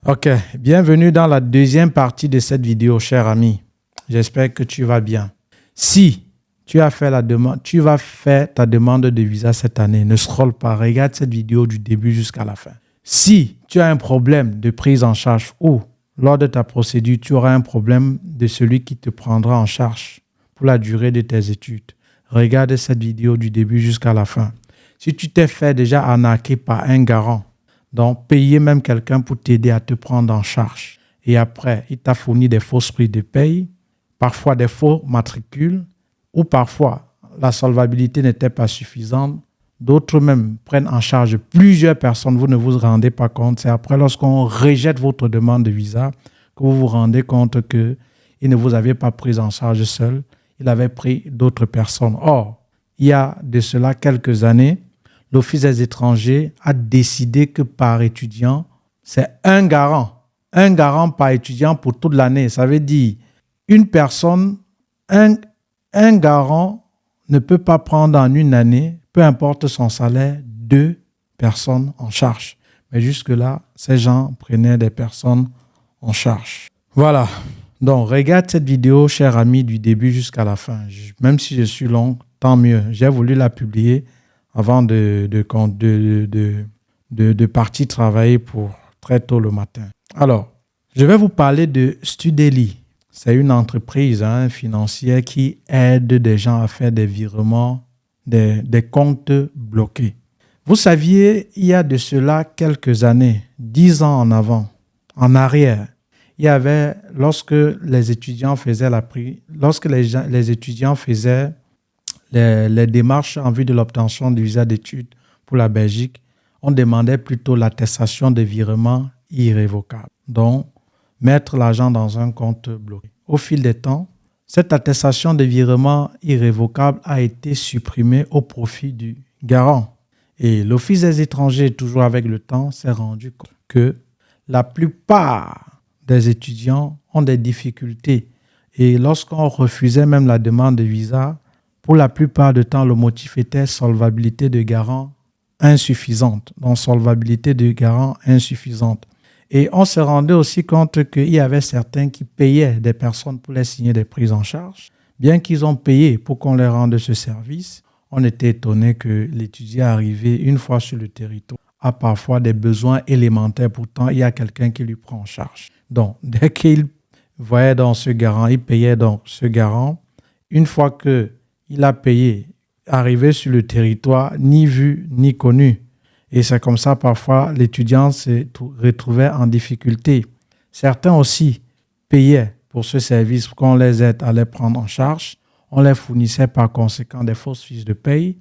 Ok, bienvenue dans la deuxième partie de cette vidéo, cher ami. J'espère que tu vas bien. Si tu as fait la demande, tu vas faire ta demande de visa cette année, ne scrolle pas, regarde cette vidéo du début jusqu'à la fin. Si tu as un problème de prise en charge ou lors de ta procédure, tu auras un problème de celui qui te prendra en charge pour la durée de tes études, regarde cette vidéo du début jusqu'à la fin. Si tu t'es fait déjà arnaquer par un garant, donc payer même quelqu'un pour t'aider à te prendre en charge, et après, il t'a fourni des fausses prises de paye, parfois des faux matricules, ou parfois la solvabilité n'était pas suffisante. D'autres même prennent en charge plusieurs personnes, vous ne vous rendez pas compte. C'est après, lorsqu'on rejette votre demande de visa, que vous vous rendez compte qu'il ne vous avait pas pris en charge seul, il avait pris d'autres personnes. Or, il y a de cela quelques années, l'Office des étrangers a décidé que par étudiant, c'est un garant par étudiant pour toute l'année. Ça veut dire une personne, un garant ne peut pas prendre en une année, peu importe son salaire, 2 personnes en charge. Mais jusque-là, ces gens prenaient des personnes en charge. Voilà. Donc, regarde cette vidéo, cher ami, du début jusqu'à la fin. Même si je suis long, tant mieux. J'ai voulu la publier avant de partir travailler pour très tôt le matin. Alors, je vais vous parler de Studely. C'est une entreprise financière qui aide des gens à faire des virements, des comptes bloqués. Vous saviez, il y a de cela quelques années, 10 ans en arrière, il y avait, lorsque les étudiants faisaient les étudiants faisaient les démarches en vue de l'obtention du visa d'études pour la Belgique, on demandait plutôt l'attestation de virement irrévocable. Donc, mettre l'argent dans un compte bloqué. Au fil des temps, cette attestation de virement irrévocable a été supprimée au profit du garant. Et l'Office des étrangers, toujours avec le temps, s'est rendu compte que la plupart des étudiants ont des difficultés. Et lorsqu'on refusait même la demande de visa, pour la plupart du temps, le motif était solvabilité de garant insuffisante. Donc, solvabilité de garant insuffisante. Et on se rendait aussi compte qu'il y avait certains qui payaient des personnes pour les signer des prises en charge. Bien qu'ils ont payé pour qu'on leur rende ce service, on était étonné que l'étudiant arrivé une fois sur le territoire a parfois des besoins élémentaires. Pourtant, il y a quelqu'un qui lui prend en charge. Donc, dès qu'il voyait dans ce garant, il payait donc ce garant. Une fois qu'il a payé, arrivé sur le territoire, ni vu ni connu. Et c'est comme ça, parfois, l'étudiant se retrouvait en difficulté. Certains aussi payaient pour ce service, pour qu'on les aide à les prendre en charge. On les fournissait par conséquent des fausses fiches de paye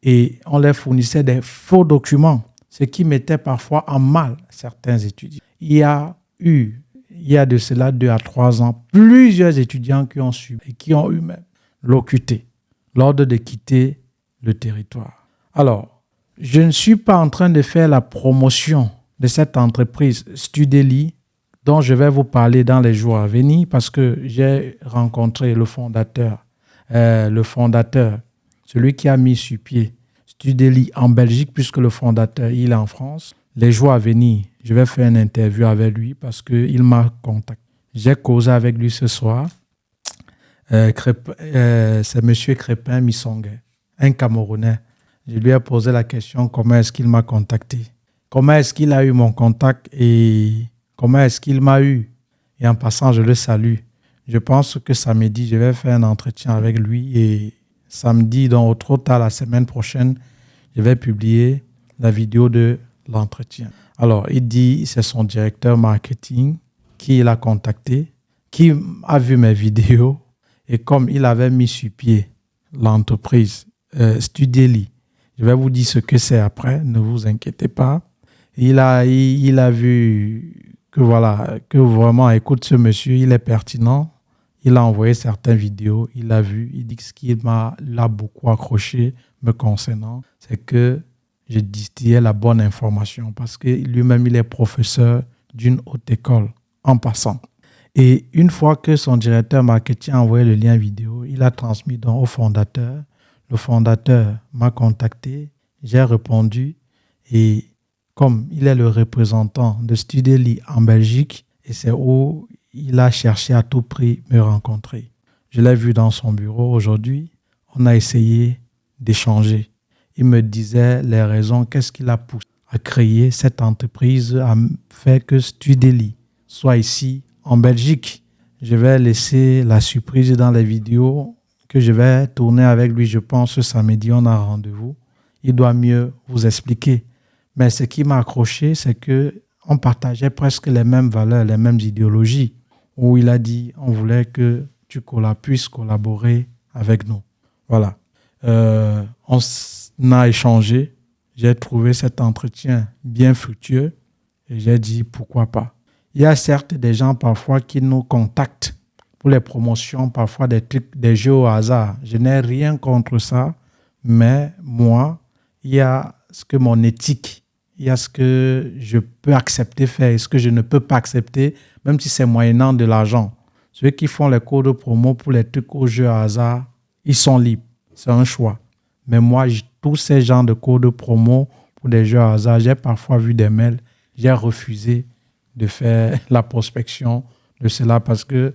et on les fournissait des faux documents, ce qui mettait parfois en mal certains étudiants. Il y a de cela 2 à 3 ans, plusieurs étudiants qui ont subi et qui ont eu même l'OQT, l'ordre de quitter le territoire. Alors, je ne suis pas en train de faire la promotion de cette entreprise Studely dont je vais vous parler dans les jours à venir parce que j'ai rencontré le fondateur, celui qui a mis sur pied Studely en Belgique puisque le fondateur, il est en France. Les jours à venir, je vais faire une interview avec lui parce qu'il m'a contacté. J'ai causé avec lui ce soir. C'est M. Crépin Missongue, un Camerounais. Je lui ai posé la question comment est-ce qu'il m'a contacté, comment est-ce qu'il a eu mon contact et comment est-ce qu'il m'a eu. Et en passant, je le salue. Je pense que samedi, je vais faire un entretien avec lui et samedi, donc au trop tard la semaine prochaine, je vais publier la vidéo de l'entretien. Alors, il dit c'est son directeur marketing qui l'a contacté, qui a vu mes vidéos et comme il avait mis sur pied l'entreprise Studely, je vais vous dire ce que c'est après, ne vous inquiétez pas. Il a vu que voilà, que vraiment, écoute ce monsieur, il est pertinent. Il a envoyé certaines vidéos, il a vu, il dit que ce qui l'a beaucoup accroché me concernant, c'est que je distillais la bonne information parce que lui-même, il est professeur d'une haute école en passant. Et une fois que son directeur marketing a envoyé le lien vidéo, il a transmis donc au fondateur. Le fondateur m'a contacté, j'ai répondu et comme il est le représentant de Studeli en Belgique, et c'est où il a cherché à tout prix me rencontrer. Je l'ai vu dans son bureau aujourd'hui. On a essayé d'échanger. Il me disait les raisons, qu'est-ce qui l'a poussé à créer cette entreprise, à faire que Studeli soit ici en Belgique. Je vais laisser la surprise dans les vidéos que je vais tourner avec lui, je pense, ce samedi. On a rendez-vous. Il doit mieux vous expliquer. Mais ce qui m'a accroché, c'est qu'on partageait presque les mêmes valeurs, les mêmes idéologies, où il a dit on voulait que tu puisses collaborer avec nous. Voilà. On a échangé. J'ai trouvé cet entretien bien fructueux et j'ai dit pourquoi pas. Il y a certes des gens parfois qui nous contactent pour les promotions, parfois des trucs, des jeux au hasard. Je n'ai rien contre ça, mais moi, il y a ce que mon éthique, il y a ce que je peux accepter faire et ce que je ne peux pas accepter, même si c'est moyennant de l'argent. Ceux qui font les codes promo pour les trucs aux jeux au hasard, ils sont libres. C'est un choix. Mais moi, tous ces genres de codes promo pour des jeux au hasard, j'ai parfois vu des mails, j'ai refusé de faire la prospection de cela parce que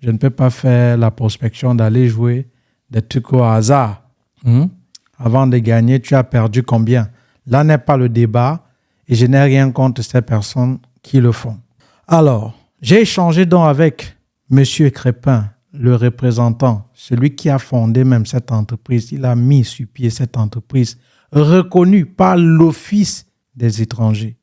je ne peux pas faire la prospection d'aller jouer des trucs au hasard. Avant de gagner, tu as perdu combien? Là n'est pas le débat et je n'ai rien contre ces personnes qui le font. Alors, j'ai échangé donc avec M. Crépin, le représentant, celui qui a fondé même cette entreprise. Il a mis sur pied cette entreprise reconnue par l'Office des étrangers.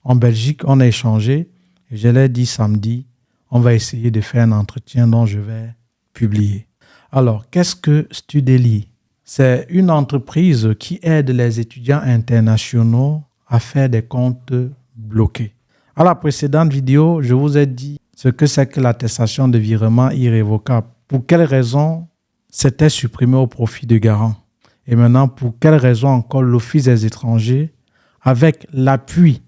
En Belgique, on a échangé et je l'ai dit samedi, on va essayer de faire un entretien dont je vais publier. Alors, qu'est-ce que Studeli? C'est une entreprise qui aide les étudiants internationaux à faire des comptes bloqués. À la précédente vidéo, je vous ai dit ce que c'est que l'attestation de virement irrévocable. Pour quelles raisons c'était supprimé au profit de garant? Et maintenant, pour quelles raisons encore l'Office des étrangers, avec l'appui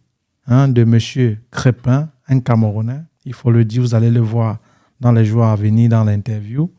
de M. Crépin, un Camerounais, il faut le dire, vous allez le voir dans les jours à venir dans l'interview,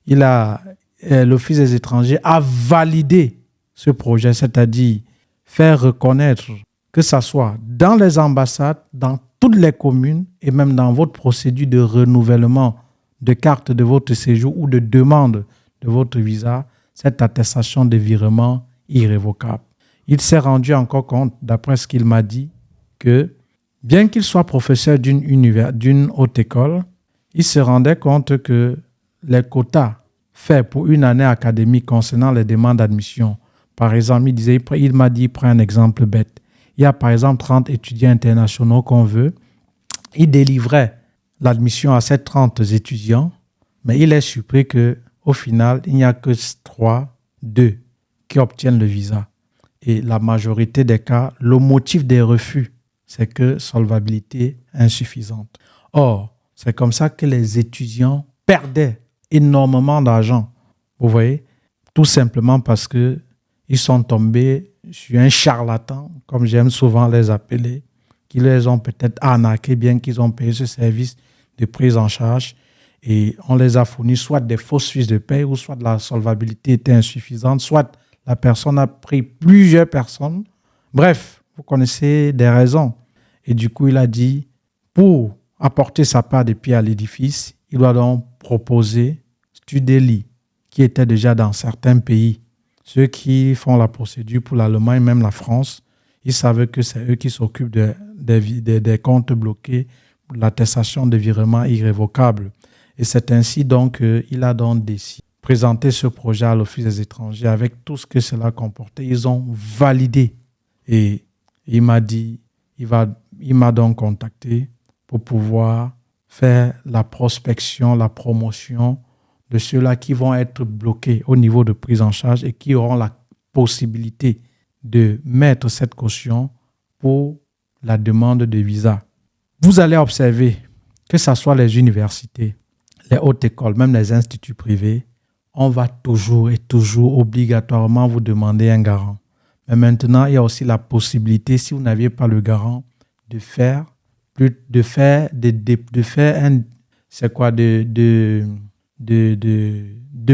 l'Office des étrangers a validé ce projet, c'est-à-dire faire reconnaître que ce soit dans les ambassades, dans toutes les communes et même dans votre procédure de renouvellement de carte de votre séjour ou de demande de votre visa, cette attestation de virement irrévocable. Il s'est rendu encore compte, d'après ce qu'il m'a dit, que bien qu'il soit professeur d'une haute école, il se rendait compte que les quotas faits pour une année académique concernant les demandes d'admission, par exemple, il m'a dit, prends un exemple bête. Il y a par exemple 30 étudiants internationaux qu'on veut. Il délivrait l'admission à ces 30 étudiants, mais il est surpris qu'au final, il n'y a que 2 qui obtiennent le visa. Et la majorité des cas, le motif des refus, c'est que solvabilité insuffisante. Or, c'est comme ça que les étudiants perdaient énormément d'argent. Vous voyez? Tout simplement parce qu'ils sont tombés sur un charlatan, comme j'aime souvent les appeler, qui les ont peut-être arnaqués, bien qu'ils ont payé ce service de prise en charge. Et on les a fourni soit des fausses fiches de paie, ou soit la solvabilité était insuffisante, soit la personne a pris plusieurs personnes. Bref, vous connaissez des raisons. Et du coup, il a dit, pour apporter sa part de pierre à l'édifice, il doit donc proposer Studeli, qui était déjà dans certains pays. Ceux qui font la procédure pour l'Allemagne, même la France, ils savaient que c'est eux qui s'occupent des comptes bloqués, l'attestation de virement irrévocable. Et c'est ainsi donc qu'il a donc décidé de présenter ce projet à l'Office des étrangers avec tout ce que cela comportait. Ils ont validé. Et il m'a dit, il m'a donc contacté pour pouvoir faire la prospection, la promotion de ceux-là qui vont être bloqués au niveau de prise en charge et qui auront la possibilité de mettre cette caution pour la demande de visa. Vous allez observer que ce soit les universités, les hautes écoles, même les instituts privés, on va toujours et toujours obligatoirement vous demander un garant. Mais maintenant, il y a aussi la possibilité, si vous n'aviez pas le garant, de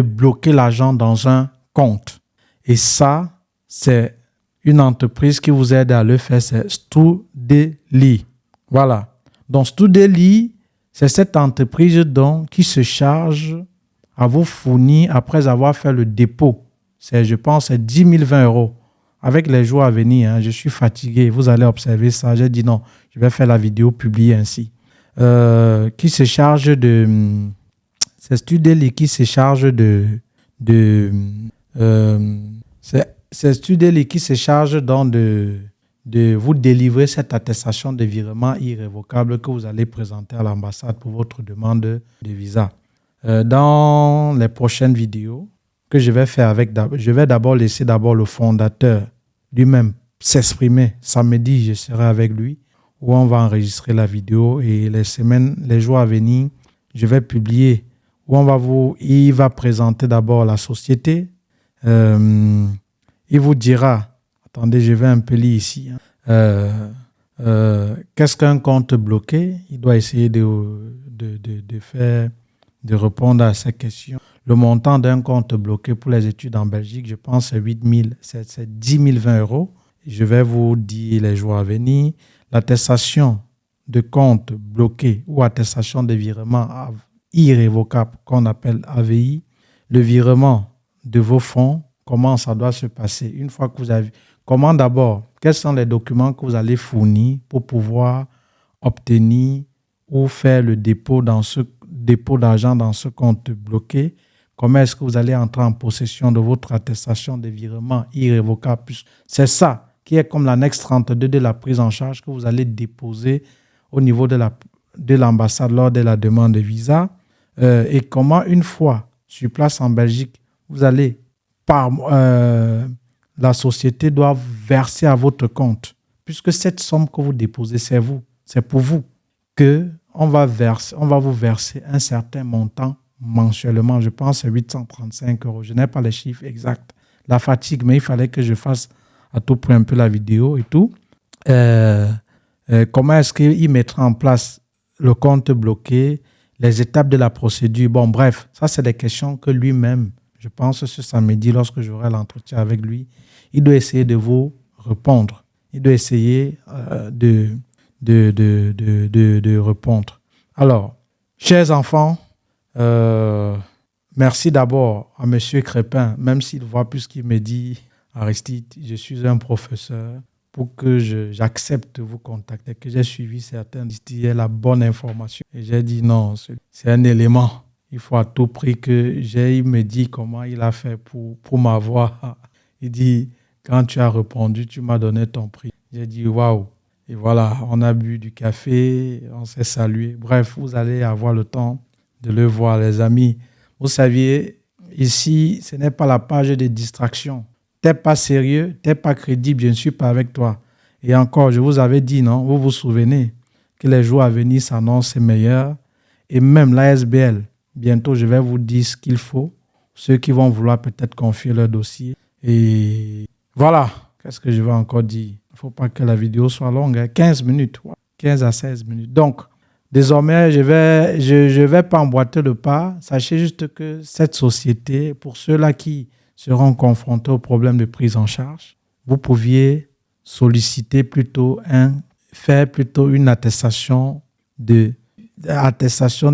bloquer l'argent dans un compte. Et ça, c'est une entreprise qui vous aide à le faire, c'est Studeli. Voilà. Donc, Studeli, c'est cette entreprise donc qui se charge à vous fournir, après avoir fait le dépôt, je pense, c'est 10 020 euros. Avec les jours à venir, hein, je suis fatigué. Vous allez observer ça. J'ai dit non, je vais faire la vidéo publiée ainsi. Qui se charge de... C'est Studeli qui se charge c'est Studeli qui se charge donc de vous délivrer cette attestation de virement irrévocable que vous allez présenter à l'ambassade pour votre demande de visa. Dans les prochaines vidéos que je vais faire je vais d'abord laisser le fondateur lui-même s'exprimer. Samedi, je serai avec lui où on va enregistrer la vidéo et les jours à venir, je vais publier où il va présenter d'abord la société. Il vous dira, attendez, je vais un peu lire ici. Qu'est-ce qu'un compte bloqué? Il doit essayer de répondre à ces questions. Le montant d'un compte bloqué pour les études en Belgique, je pense, c'est 10 020 euros. Je vais vous dire les jours à venir. L'attestation de compte bloqué ou attestation de virement irrévocable qu'on appelle AVI. Le virement de vos fonds, comment ça doit se passer? Une fois que vous avez... Comment d'abord? Quels sont les documents que vous allez fournir pour pouvoir obtenir ou faire le dépôt d'argent dans ce compte bloqué? Comment est-ce que vous allez entrer en possession de votre attestation de virement irrévocable? C'est ça qui est comme l'annexe 32 de la prise en charge que vous allez déposer au niveau de l'ambassade lors de la demande de visa. Et comment, une fois sur place en Belgique, vous allez, la société doit verser à votre compte. Puisque cette somme que vous déposez, c'est pour vous qu'on va vous verser un certain montant mensuellement. Je pense que c'est 835 euros. Je n'ai pas les chiffres exacts. La fatigue, mais il fallait que je fasse à tout prix un peu la vidéo et tout. Comment est-ce qu'il mettra en place le compte bloqué, les étapes de la procédure? Bon, bref, ça, c'est des questions que lui-même, je pense, ce samedi, lorsque j'aurai l'entretien avec lui, il doit essayer de vous répondre. Il doit essayer de répondre. Alors, chers enfants, merci d'abord à M. Crépin, même s'il voit plus qu'il me dit, Aristide, je suis un professeur, pour que j'accepte de vous contacter, que j'ai suivi certains distillaient la bonne information. Et j'ai dit non, c'est un élément. Il faut à tout prix que il me dit comment il a fait pour m'avoir. Il dit, quand tu as répondu, tu m'as donné ton prix. J'ai dit waouh. Et voilà, on a bu du café, on s'est salué. Bref, vous allez avoir le temps de le voir, les amis. Vous saviez, ici, ce n'est pas la page de distraction. T'es pas sérieux, t'es pas crédible, je ne suis pas avec toi. Et encore, je vous avais dit, non, vous vous souvenez que les jours à venir s'annoncent meilleurs. Et même l'ASBL, bientôt, je vais vous dire ce qu'il faut. Ceux qui vont vouloir peut-être confier leur dossier. Et voilà, qu'est-ce que je vais encore dire? Il ne faut pas que la vidéo soit longue, hein? 15 minutes, 15 à 16 minutes. Donc, désormais, je vais pas emboîter le pas. Sachez juste que cette société, pour ceux-là qui seront confrontés au problème de prise en charge, vous pouviez solliciter faire une attestation de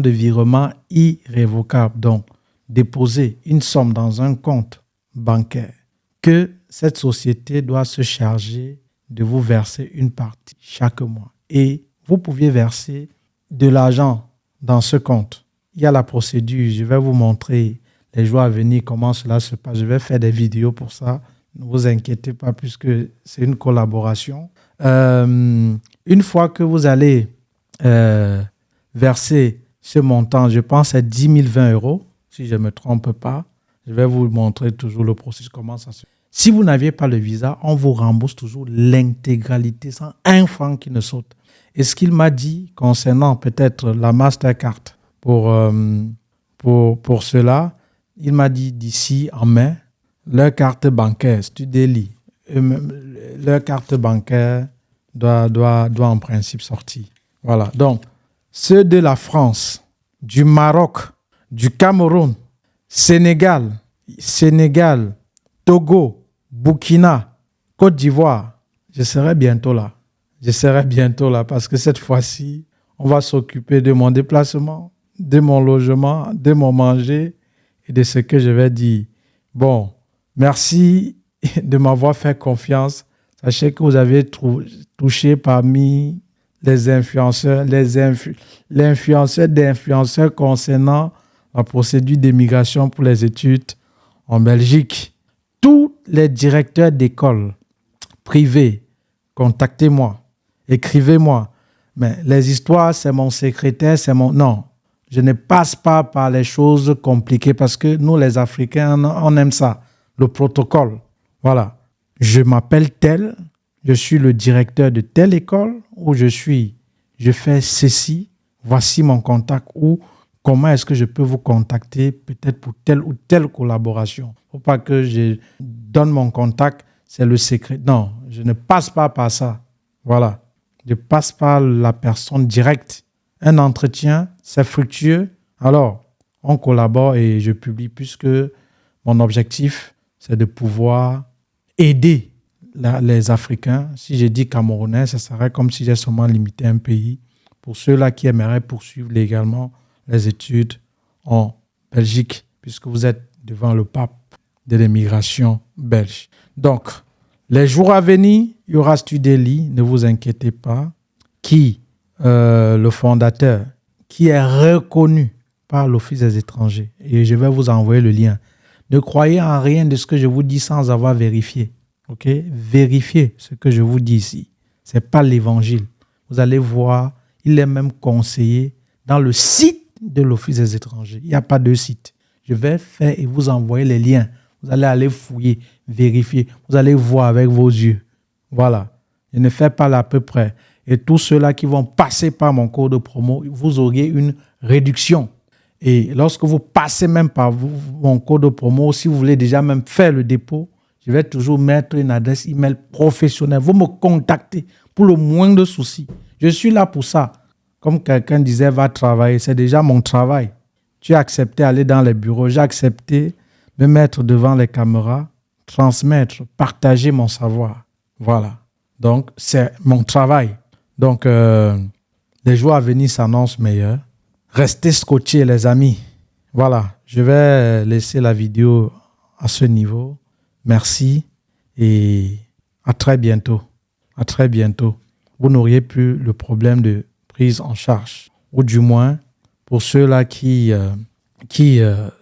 virement irrévocable. Donc, déposer une somme dans un compte bancaire que cette société doit se charger de vous verser une partie chaque mois. Et vous pouviez verser de l'argent dans ce compte. Il y a la procédure, je vais vous montrer les jours à venir comment cela se passe. Je vais faire des vidéos pour ça. Ne vous inquiétez pas puisque c'est une collaboration. Une fois que vous allez verser ce montant, je pense à 10 020 euros, si je ne me trompe pas. Je vais vous montrer toujours le processus, comment ça se fait. Si vous n'aviez pas le visa, on vous rembourse toujours l'intégralité sans un franc qui ne saute. Et ce qu'il m'a dit concernant peut-être la Mastercard pour cela, il m'a dit d'ici en mai, leur carte bancaire, Studeli, leur carte bancaire doit en principe sortir. Voilà. Donc, ceux de la France, du Maroc, du Cameroun, Sénégal, Togo, Burkina, Côte d'Ivoire, je serai bientôt là. Je serai bientôt là parce que cette fois-ci, on va s'occuper de mon déplacement, de mon logement, de mon manger et de ce que je vais dire. Bon, merci de m'avoir fait confiance. Sachez que vous avez touché parmi les influenceurs, l'influenceur d'influenceurs concernant la procédure d'immigration pour les études en Belgique. Tous les directeurs d'école privés, contactez-moi, écrivez-moi. Mais les histoires, c'est mon secrétaire, c'est mon... Non, je ne passe pas par les choses compliquées parce que nous, les Africains, on aime ça, le protocole. Voilà. Je m'appelle tel, je suis le directeur de telle école où je fais ceci, voici mon contact ou comment est-ce que je peux vous contacter peut-être pour telle ou telle collaboration. Il ne faut pas que je donne mon contact, c'est le secret. Non, je ne passe pas par ça. Voilà. Je passe par la personne directe. Un entretien, c'est fructueux. Alors, on collabore et je publie puisque mon objectif, c'est de pouvoir aider les Africains. Si je dis Camerounais, ça serait comme si j'ai seulement limité un pays. Pour ceux-là qui aimeraient poursuivre légalement les études en Belgique, puisque vous êtes devant le pape de l'immigration belge. Donc, les jours à venir, il y aura Studeli, ne vous inquiétez pas, le fondateur, qui est reconnu par l'Office des étrangers. Et je vais vous envoyer le lien. Ne croyez en rien de ce que je vous dis sans avoir vérifié. Ok? Vérifiez ce que je vous dis ici. Ce n'est pas l'évangile. Vous allez voir, il est même conseillé dans le site de l'Office des étrangers. Il n'y a pas de site. Je vais faire et vous envoyer les liens. Vous allez aller fouiller, vérifier. Vous allez voir avec vos yeux. Voilà. Je ne fais pas l'à peu près. Et tous ceux-là qui vont passer par mon code de promo, vous auriez une réduction. Et lorsque vous passez même par mon code de promo, si vous voulez déjà même faire le dépôt, je vais toujours mettre une adresse email professionnelle. Vous me contactez pour le moindre souci. Je suis là pour ça. Comme quelqu'un disait, va travailler. C'est déjà mon travail. Tu as accepté d'aller dans les bureaux. J'ai accepté de me mettre devant les caméras, transmettre, partager mon savoir. Voilà. Donc, c'est mon travail. Donc, les jours à venir s'annoncent meilleurs. Restez scotchés, les amis. Voilà. Je vais laisser la vidéo à ce niveau. Merci et à très bientôt. À très bientôt. Vous n'auriez plus le problème de prise en charge. Ou du moins, pour ceux-là qui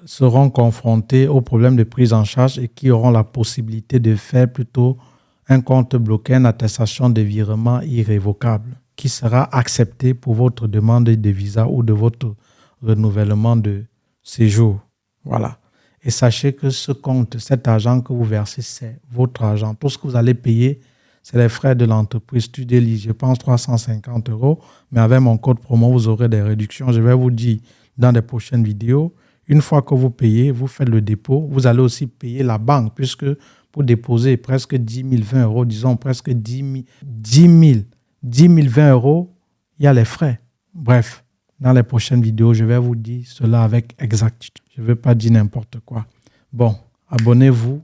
seront confrontés au problème de prise en charge et qui auront la possibilité de faire plutôt un compte bloqué, une attestation de virement irrévocable qui sera acceptée pour votre demande de visa ou de votre renouvellement de séjour. Voilà. Et sachez que ce compte, cet argent que vous versez, c'est votre argent. Tout ce que vous allez payer, c'est les frais de l'entreprise Studeli. Je pense 350 €. Mais avec mon code promo, vous aurez des réductions. Je vais vous dire dans les prochaines vidéos. Une fois que vous payez, vous faites le dépôt. Vous allez aussi payer la banque puisque pour déposer presque 10 000, 20 €, disons presque 10 000, 20 €, il y a les frais. Bref, dans les prochaines vidéos, je vais vous dire cela avec exactitude. Je ne veux pas dire n'importe quoi. Bon, abonnez-vous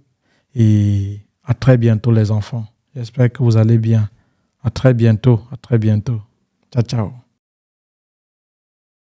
et à très bientôt les enfants. J'espère que vous allez bien. À très bientôt. À très bientôt. Ciao, ciao.